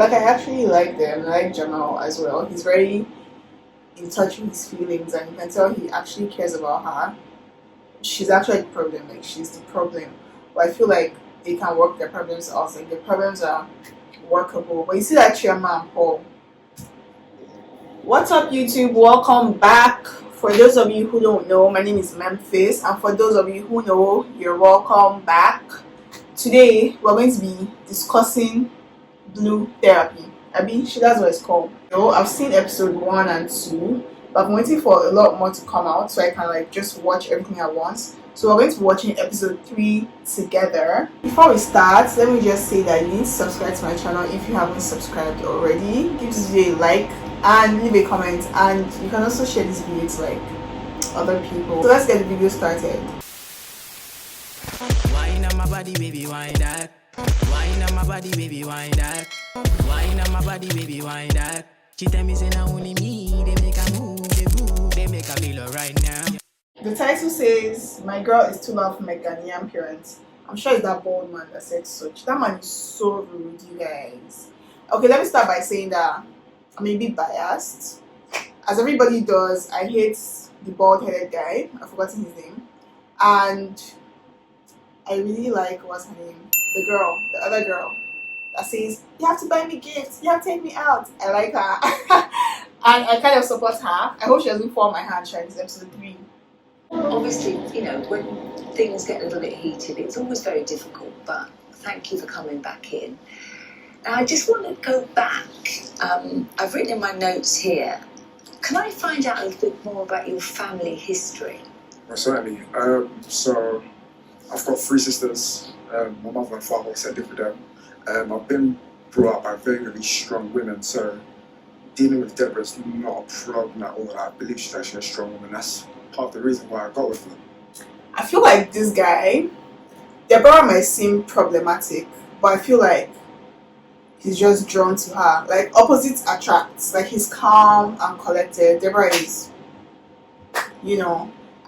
Like, I actually like them. I like Jamal as well. He's very in touch with his feelings, and you can tell he actually cares about her. She's actually the problem. Like, she's the problem. But I feel like they can work their problems out. Like, the problems are workable. But you see that Chioma and Paul. What's up, YouTube? Welcome back. For those of you who don't know, my name is Memphis, and for those of you who know, you're welcome back. Today, we're going to be discussing Blue Therapy. That's what it's called. So, I've seen episode 1 and 2, but I'm waiting for a lot more to come out so I can just watch everything at once. So we're going to be watching episode 3 together. Before we start, let me just say that you need to subscribe to my channel if you haven't subscribed already. Give this video a like and leave a comment, and you can also share this video to other people. So let's get the video started. Wine on my body, baby, wine that. Wine on my body, baby, wine that. Wine on my body, baby, wine that. She tell me say now only me, they make a move, they make a feel right now. The title says, "My girl is too loud for my Ghanaian parents." I'm sure it's that bald man that said such. That man is so rude, you guys. Okay, let me start by saying that I may be biased. As everybody does, I hate the bald-headed guy. I've forgotten his name. And I really like, what's her name? The other girl that says, "You have to buy me gifts, you have to take me out." I like her. And I kind of support her. I hope she doesn't fall on my hand trying this episode 3. Obviously, when things get a little bit heated, it's always very difficult, but thank you for coming back in. Now, I just want to go back. I've written in my notes here. Can I find out a little bit more about your family history? Well, certainly. So, I've got 3 sisters. My mother and father said it for them. I've been brought up by very, very strong women, so dealing with Deborah is not a problem at all. I believe she's actually a strong woman. That's part of the reason why I got with her. I feel like this guy, Deborah might seem problematic, but I feel like he's just drawn to her. Like, opposites attract. Like, he's calm and collected. Deborah is, and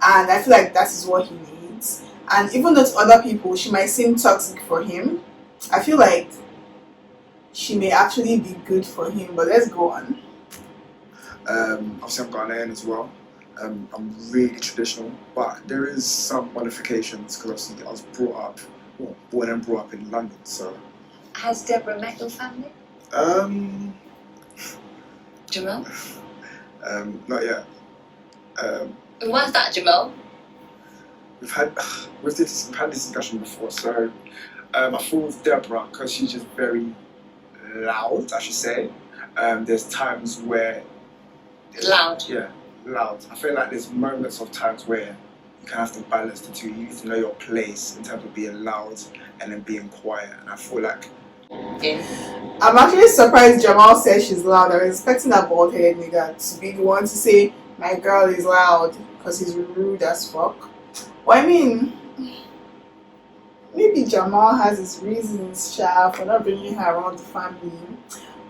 I feel like that is what he needs. And even though to other people she might seem toxic for him, I feel like she may actually be good for him. But let's go on. Obviously, I'm Ghanaian as well. I'm really traditional, but there is some modifications because obviously I was born and brought up in London. So, has Deborah met your family? Jamal? Not yet. Why's that, Jamal? We've had this discussion before. So, I feel with Deborah because she's just very loud, I should say. There's times where Loud. Yeah, loud. I feel like there's moments of times where you kind of have to balance the two. You need to know your place in terms of being loud and then being quiet. And I feel like I'm actually surprised Jamal says she's loud. I was expecting that bald-headed nigga to be the one to say my girl is loud because he's rude as fuck. Well, I mean, maybe Jamal has his reasons, for not bringing her around the family.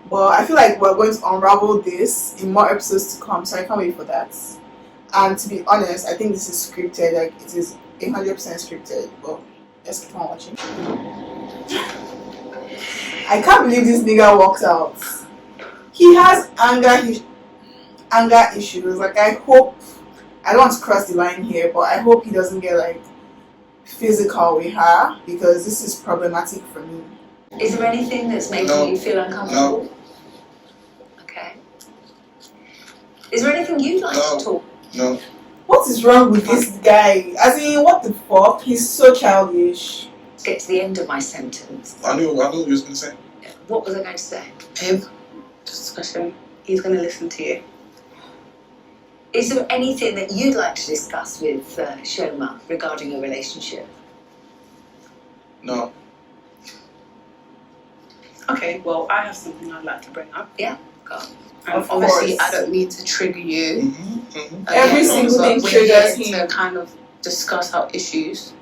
But I feel like we're going to unravel this in more episodes to come, so I can't wait for that. And to be honest, I think this is scripted. Like, it is 100% scripted. But let's keep on watching. I can't believe this nigga walked out. He has anger issues. Like, I don't want to cross the line here, but I hope he doesn't get physical with her, because this is problematic for me. Is there anything that's making you feel uncomfortable? No. Okay. Is there anything you'd like to talk? No. What is wrong with this guy? As in, what the fuck? He's so childish. Let's get to the end of my sentence. I knew what you was going to say. What was I going to say? Babe, discussion. He's going to listen to you. Is there anything that you'd like to discuss with Shoma regarding your relationship? No. Okay, well, I have something I'd like to bring up. Yeah, go on. And Of obviously, course. I don't need to trigger you. Every single thing we're triggers here him. to kind of discuss our issues.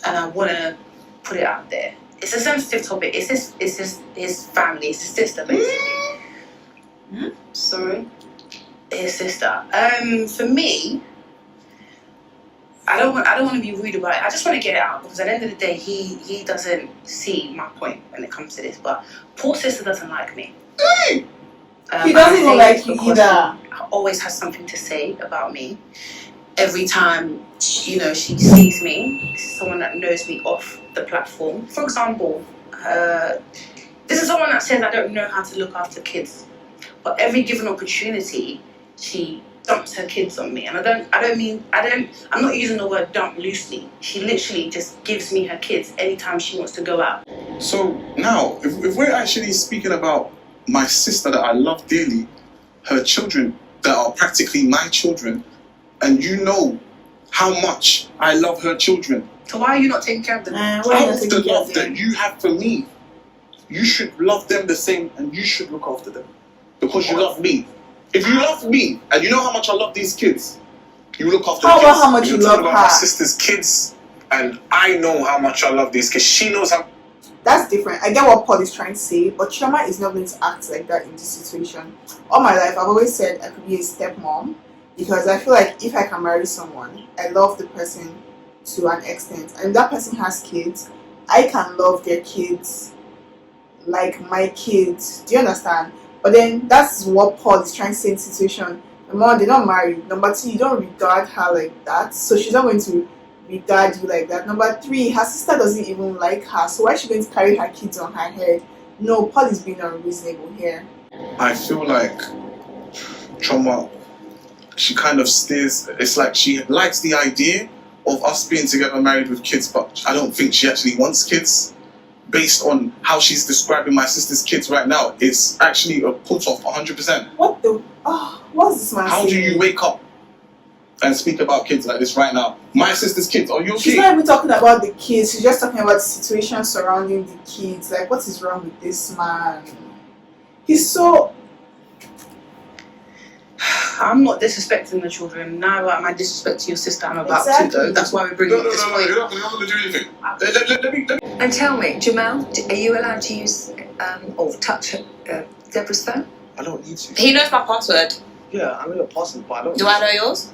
And I want to put it out there. It's a sensitive topic. It's his family. It's his sister, basically. Sorry? His sister. For me, I don't want to be rude about it. I just want to get it out because at the end of the day, he doesn't see my point when it comes to this. But poor sister doesn't like me. He doesn't even like you either. He always has something to say about me. Every time, she sees me, someone that knows me off the platform. For example, this is someone that says I don't know how to look after kids. But every given opportunity, she dumps her kids on me. And I'm not using the word dump loosely. She literally just gives me her kids anytime she wants to go out. So now, if we're actually speaking about my sister that I love dearly, her children that are practically my children, and you know how much I love her children. So why are you not taking care of them? Out of the love that you have for me, you should love them the same, and you should look after them because you love me. If you love me and you know how much I love these kids, you look after How the about kids. how much you You're love talking about my her? sister's kids, and I know how much I love these kids. She knows how. That's different. I get what Paul is trying to say, but Chioma is not going to act like that in this situation. All my life, I've always said I could be a stepmom because I feel like if I can marry someone, I love the person to an extent. And if that person has kids, I can love their kids like my kids. Do you understand? But then that's what Paul is trying to say in the situation. Number one, they're not married. Number two, you don't regard her like that, so she's not going to regard you like that. Number three, her sister doesn't even like her, so why is she going to carry her kids on her head? No, Paul is being unreasonable here. I feel like Chioma, she kind of steers. It's like she likes the idea of us being together, married with kids, but I don't think she actually wants kids. Based on how she's describing my sister's kids right now, it's actually a put off 100%. What the? Oh, what's this man How do saying? you wake up and speak about kids like this right now? My sister's kids, are you She's okay? not even talking about the kids. She's just talking about the situation surrounding the kids. Like, what is wrong with this man? He's so. I'm not disrespecting the children. Now am I disrespecting your sister? I'm about to Exactly. though. That's why we're bringing No, up this point. you're not going to do anything. Let me. And tell me, Jamal, are you allowed to use or touch Deborah's phone? I don't need to. He knows my password. Yeah, I know your password, but I don't. Do I know yours?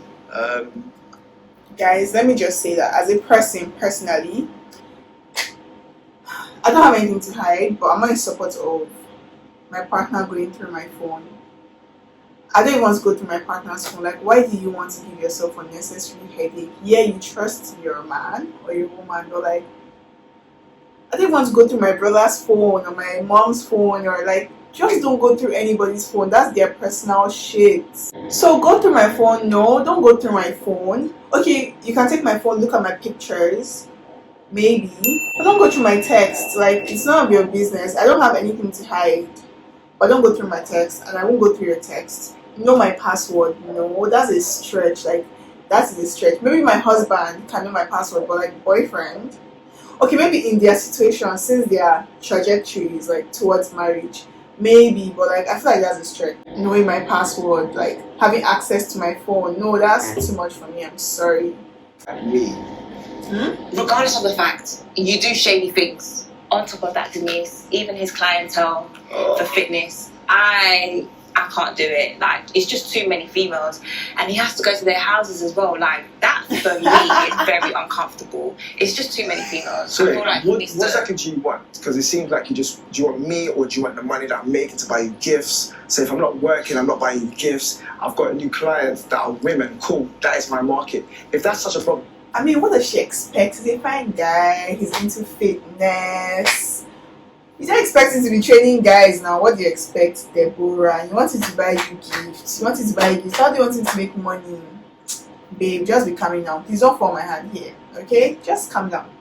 Guys, let me just say that as a person, personally, I don't have anything to hide, but I'm not in support of my partner going through my phone. I don't even want to go through my partner's phone. Like, why do you want to give yourself unnecessary headache? Yeah, you trust your man or your woman, but like, I don't want to go through my brother's phone or my mom's phone or like, just don't go through anybody's phone. That's their personal shit. So go through my phone. No, don't go through my phone. Okay, you can take my phone, look at my pictures, maybe, but don't go through my text. Like, it's none of your business. I don't have anything to hide, but don't go through my text, and I won't go through your text. Know my password. No, that's a stretch. Like, that's a stretch. Maybe my husband can know my password, but like boyfriend, okay, maybe in their situation, since their trajectory is like towards marriage, maybe, but like I feel like that's a stretch. Knowing my password, like having access to my phone, no, that's too much for me. I'm sorry. Me. Regardless of the fact, you do shady things. On top of that, Denise, even his clientele for fitness, I can't do it. Like, it's just too many females, and he has to go to their houses as well. Like, that for me is very uncomfortable. It's just too many females. So I feel like he what needs exactly do you want? Because it seems like do you want me, or do you want the money that I'm making to buy you gifts? So if I'm not working, I'm not buying you gifts. I've got new clients that are women. Cool, that is my market. If that's such a problem, I mean, what does she expect? He's a fine guy. He's into fitness. You don't expect him to be training guys now. What do you expect, Deborah? You want him to buy you gifts. You want him to buy you gifts. How do you want him to make money? Babe, just be calming down. Please don't fall my hand here, okay? Just calm down.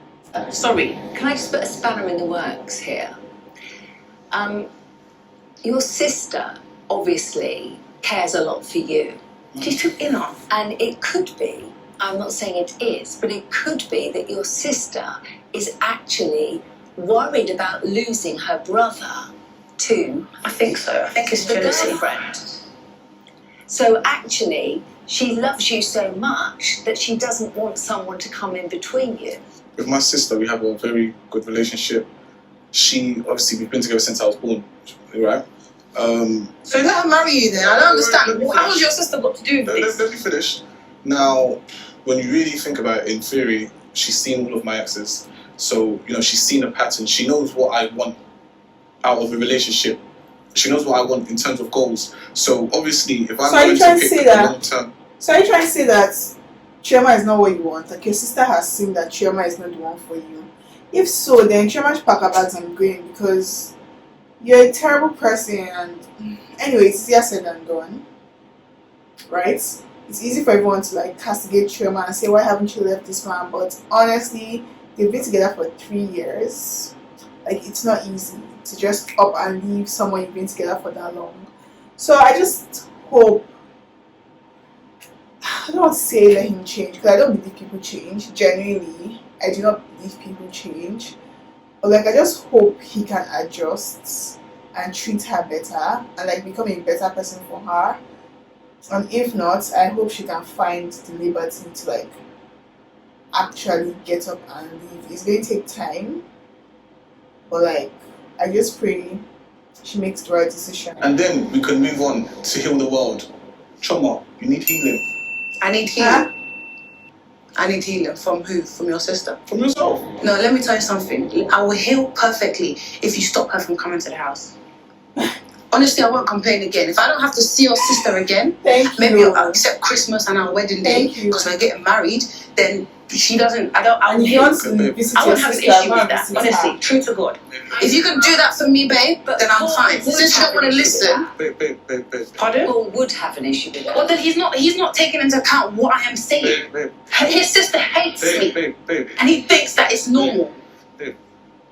Sorry, can I just put a spanner in the works here? Your sister obviously cares a lot for you. She's too inner. And it could be, I'm not saying it is, but it could be that your sister is actually worried about losing her brother to I think so. I think it's the jealousy. girlfriend. So actually, she loves you so much that she doesn't want someone to come in between you. With my sister, we have a very good relationship. We've been together since I was born, right? So let her marry you then. I don't understand. How has your sister got to do with this? Let me finish. Now, when you really think about it, in theory, she's seen all of my exes. So, you know, she's seen a pattern. She knows what I want out of a relationship. She knows what I want in terms of goals. So, obviously, if I'm going to pick a long term... So are you trying to say that Chioma is not what you want? Like, your sister has seen that Chioma is not the one for you? If so, then Chioma should pack her bags and go in, because you're a terrible person. And anyway, it's easier said than done, right? It's easy for everyone to like castigate Chioma and say, why haven't you left this man? But honestly, they've been together for 3 years. Like, it's not easy to just up and leave someone you've been together for that long. So I just hope, I don't want to say let him change, because I don't believe people change. Genuinely, I do not believe people change. But like, I just hope he can adjust and treat her better and like become a better person for her. And if not, I hope she can find the liberty to like actually get up and leave. It's going to take time, but like, I just pray she makes the right decision. And then we can move on to heal the world. Choma, you need healing. I need healing. Huh? I need healing from who? From your sister? From yourself. No, let me tell you something. I will heal perfectly if you stop her from coming to the house. Honestly, I won't complain again. If I don't have to see your sister again, maybe I'll accept Christmas and our wedding day because we're getting married, then she doesn't, I won't have an issue with that. Honestly, true to God. If you can do that for me, babe, then I'm fine. Since you don't want to listen. Babe. Pardon? Paul would have an issue with it. Well, then he's not taking into account what I am saying. Babe. His sister hates me. Babe. And he thinks that it's normal. Babe,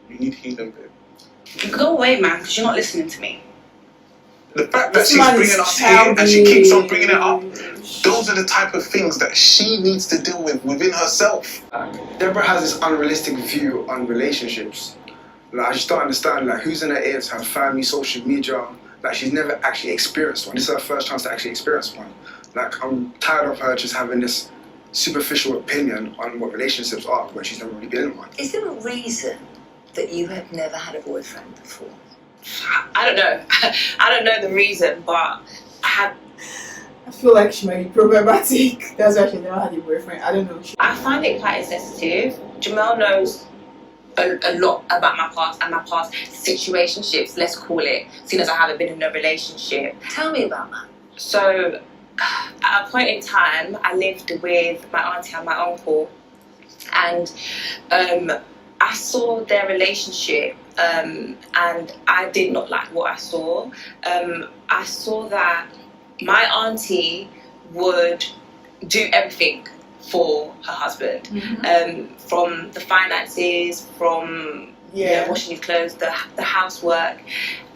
you need healing, babe. Go away, man, because you're not listening to me. The fact that she's bringing us here and she keeps on bringing it up, those are the type of things that she needs to deal with within herself. Deborah has this unrealistic view on relationships. Like, I just don't understand, like, who's in her ears, her family, social media. Like, she's never actually experienced one. This is her first chance to actually experience one. Like, I'm tired of her just having this superficial opinion on what relationships are when she's never really been in one. Is there a reason that you have never had a boyfriend before? I don't know. I don't know the reason, but I feel like she might be problematic. That's why she never had a boyfriend. I don't know. I find it quite insensitive. Jamel knows a lot about my past and my past situationships, let's call it, seeing as I haven't been in a relationship. Tell me about that. So, at a point in time, I lived with my auntie and my uncle, and I saw their relationship, and I did not like what I saw. I saw that my auntie would do everything for her husband, from the finances, from washing his clothes, the housework.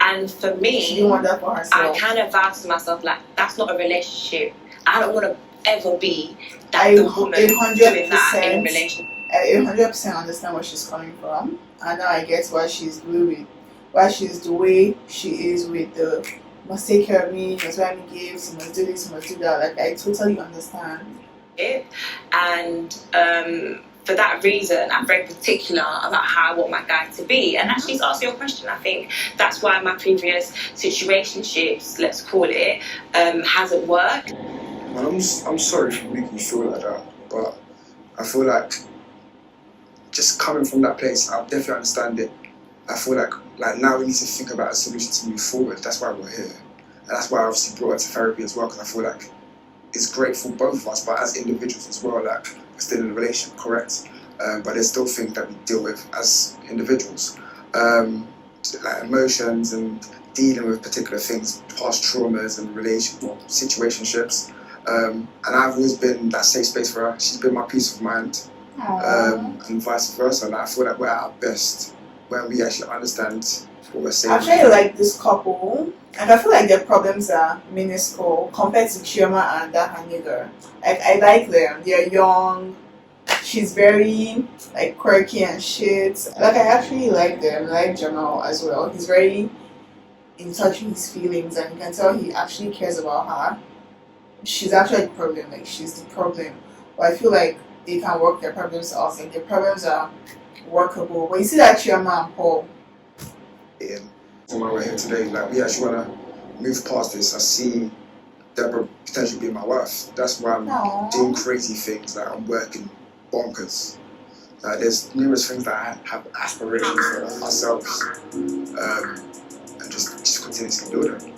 And for me, she didn't want that for herself. I kind of vowed to myself, like, that's not a relationship. I don't want to ever be that the woman doing that in a relationship. I 100% understand where she's coming from, and now I get why she's doing, why she's the way she is with the must take care of me, you must buy me gifts, you must do this, you must do that. Like, I totally understand it. And for that reason, I'm very particular about how I want my guy to be. And actually, to answer your question, I think that's why my previous situationships, let's call it, hasn't worked. Man, I'm sorry for making you feel like that, but I feel like just coming from that place, I definitely understand it. I feel like now we need to think about a solution to move forward. That's why we're here. And that's why I obviously brought her to therapy as well, because I feel like it's great for both of us, but as individuals as well, like, we're still in a relationship, correct? But there's still things that we deal with as individuals. Like emotions and dealing with particular things, past traumas and situationships. And I've always been that safe space for her. She's been my peace of mind. And vice versa. And I feel like we're at our best when we actually understand what we're saying. I really like this couple, and I feel like their problems are minuscule compared to Chioma and that her nigger. Like, I like them. They're young. She's very like quirky and shit. Like, I actually like them. I like Jamal as well. He's very in touch with his feelings, and you can tell he actually cares about her. She's actually the problem. Like, she's the problem. But I feel like they can work their problems out. Like, their problems are workable. But you see that Chioma and Paul. On my way here today, like, we actually want to move past this. I see Deborah potentially being my wife. That's why I'm Aww. doing crazy things. Like I'm working bonkers. Like there's numerous things that I have aspirations for ourselves, and just continuously building.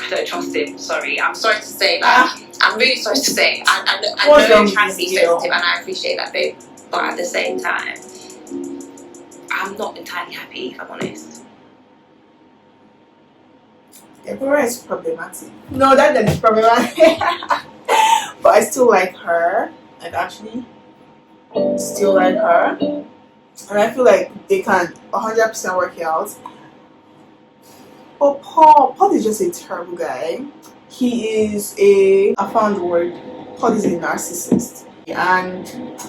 I don't trust him. Sorry, I'm sorry to say that. I'm really sorry to say. I know What's wrong you're trying to with be this girl? sensitive, and I appreciate that, babe. But at the same time, I'm not entirely happy, if I'm honest. Deborah is problematic. No, that is problematic. But I still like her. Like actually, still like her, and I feel like they can 100% work it out. But Paul is just a terrible guy. He is I found the word. Paul is a narcissist, and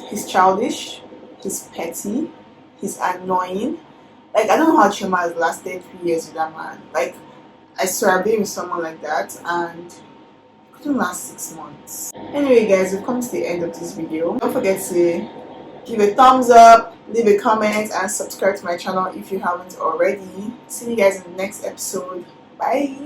he's childish. He's petty. He's annoying. Like I don't know how Chima has lasted 3 years with that man. Like I swear I've been with someone like that and it couldn't last 6 months. Anyway guys, we've come to the end of this video. Don't forget to give a thumbs up, leave a comment and subscribe to my channel if you haven't already. See you guys in the next episode. Bye.